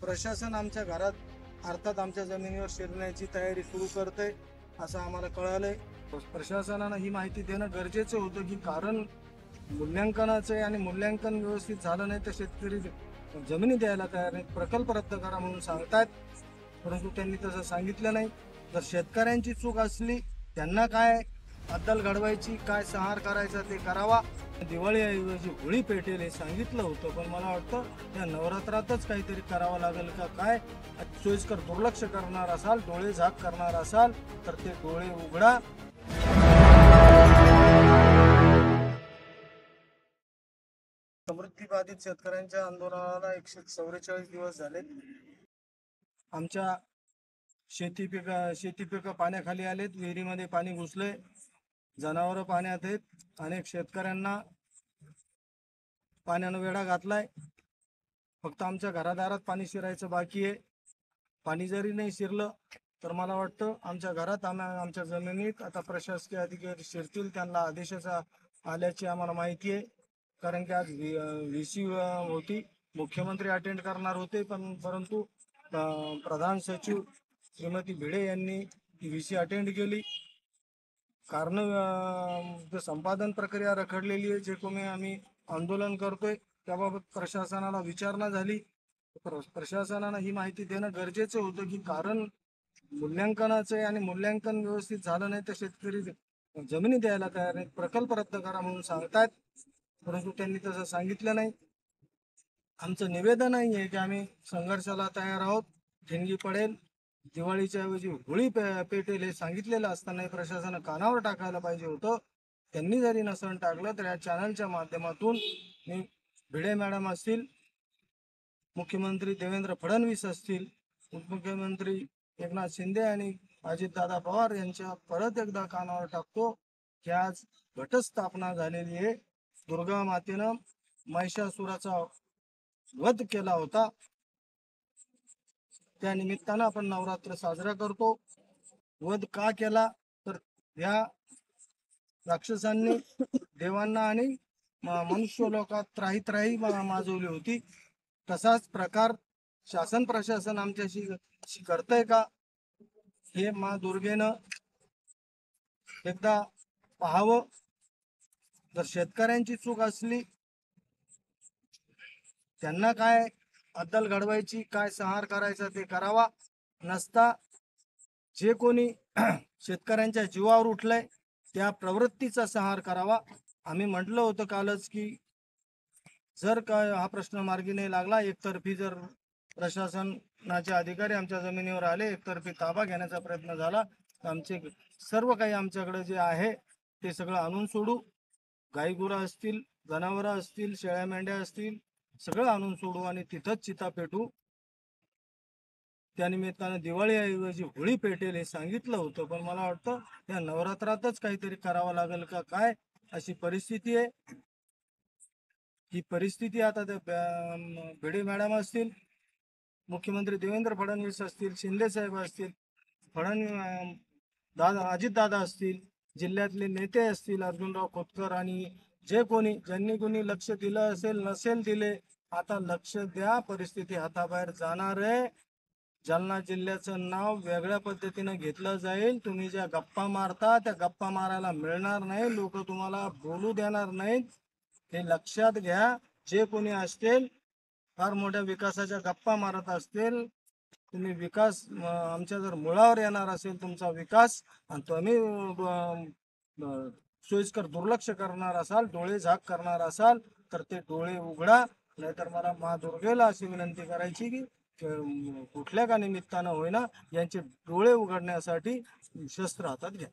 प्रशासन आमच्या घरात अर्थात आमच्या जमिनीवर शिरण्याची तयारी सुरू करते असं आम्हाला कळालंय. प्रशासनानं ही माहिती देणं गरजेचं होतं की कारण मूल्यांकनाचं आहे आणि मूल्यांकन व्यवस्थित झालं नाही तर शेतकरी जमिनी द्यायला तयार नाहीत, प्रकल्प रद्द करा म्हणून सांगतात. परंतु त्यांनी तसं सांगितलं नाही. जर शेतकऱ्यांची चूक असली, त्यांना काय अद्दल घडवायची, काय संहार करायचा ते करावा. दिवाळीऐवजी होळी पेटेल हे सांगितलं होतं, पण मला वाटतं त्या नवरात्रातच काहीतरी करावं लागेल का काय. सोयीस्कर दुर्लक्ष करणार असाल, डोळे झाक करणार असाल तर ते डोळे उघडा. समृद्धी बाधित शेतकऱ्यांच्या आंदोलनाला 144 दिवस झाले. आमच्या शेती पिकं पाण्याखाली आलेत, विहिरीमध्ये पाणी घुसले, जनावरं पाण्यात आहेत. अनेक शेतकऱ्यांना पाण्यानं वेढा घातलाय. फक्त आमच्या घरादारात पाणी शिरायचं बाकी आहे. पाणी जरी नाही शिरलं तर मला वाटतं आमच्या घरात आमच्या जमिनीत आता प्रशासकीय अधिकारी शिरतील. त्यांना आदेशाचा आल्याची आम्हाला माहिती आहे. कारण की आज VC होती, मुख्यमंत्री अटेंड करणार होते, परंतु प्रधान सचिव श्रीमती भिडे यांनी VC अटेंड केली. कारण संपादन प्रक्रिया रखडलेली आहे. जे कोणी आम्ही आंदोलन करतोय त्याबाबत प्रशासनाला विचारणा झाली. प्रशासनानं ही माहिती देणं गरजेचं होतं की कारण मूल्यांकनाचं आहे आणि मूल्यांकन व्यवस्थित झालं नाही तर शेतकरी जमिनी द्यायला तयार नाहीत, प्रकल्प रद्द करा म्हणून सांगतात. परंतु त्यांनी तसं सांगितलं नाही. आमचं निवेदन आहे की आम्ही संघर्षाला तयार आहोत. ठिणगी पडेल, दिवाळीच्या ऐवजी होळी पेटेल हे सांगितलेलं असताना प्रशासनानं कानावर टाकायला पाहिजे होतं. त्यांनी जरी नसन टाकलं तर या चॅनलच्या माध्यमातून मी भिडे मॅडम असतील, मुख्यमंत्री देवेंद्र फडणवीस असतील, उपमुख्यमंत्री एकनाथ शिंदे आणि अजितदादा पवार यांच्या परत एकदा कानावर टाकतो की आज घटस्थापना झालेली आहे. दुर्गा मातेनं महिषासुराचा वध केला होता. त्या निमित्तानं आपण नवरात्र साजरा करतो. वध का केला तर या राक्षसांनी देवांना आणि मनुष्य लोकात त्राही त्राही माजवली होती. तसाच प्रकार शासन प्रशासन आमच्याशी करतंय का हे मा दुर्गेनं एकदा पाहावं. जर शेतकऱ्यांची चूक असली, त्यांना काय अद्दल घडवायची, काय संहार करायचा ते करावा. नसता जे कोणी शेतकऱ्यांच्या जीवावर उठलंय त्या प्रवृत्तीचा संहार करावा. आम्ही म्हटलं होतं कालच की जर का हा प्रश्न मार्गी नाही लागला, एकतर्फी जर प्रशासनाचे अधिकारी आमच्या जमिनीवर आले, एकतर्फी ताबा घेण्याचा प्रयत्न झाला तर आमचे सर्व काही आमच्याकडे जे आहे ते सगळं आणून सोडू. गाईगुरं असतील, जनावरं असतील, शेळ्या मेंढ्या असतील, सगळं आणून सोडू आणि तिथंच चिता पेटू. त्यानिमित्तानं दिवाळीऐवजी होळी पेटेल हे सांगितलं होतं, पण मला वाटतं या नवरात्रातच काहीतरी करावं लागेल का काय अशी परिस्थिती आहे. ही परिस्थिती आता त्या भिडे मॅडम असतील, मुख्यमंत्री देवेंद्र फडणवीस असतील, शिंदे साहेब असतील, अजितदादा असतील, जिल्ह्यातले नेते असतील, अर्जुनराव खोतकर आणि ज्यांनी कोणी लक्ष दिलं असेल नसेल दिले, आता लक्ष द्या. परिस्थिती हाताबाहेर जाणार आहे. जालना जिल्ह्याचं नाव वेगळ्या पद्धतीनं घेतलं जाईल. तुम्ही ज्या गप्पा मारता त्या गप्पा मारायला मिळणार नाही. लोक तुम्हाला बोलू देणार नाहीत, हे लक्षात घ्या. जे कोणी असतील फार मोठ्या विकासाच्या गप्पा मारत असतील, तुम्ही विकास आमच्या जर मुळावर येणार असेल तुमचा विकास आणि तुम्ही सोयीस्कर दुर्लक्ष करणार असाल, डोळे झाक करणार असाल तर ते डोळे उघडा. नाहीतर मला मा दुर्गेला अशी विनंती करायची की कुठल्या का निमित्तानं होईना यांचे डोळे उघडण्यासाठी शस्त्र हातात घ्या.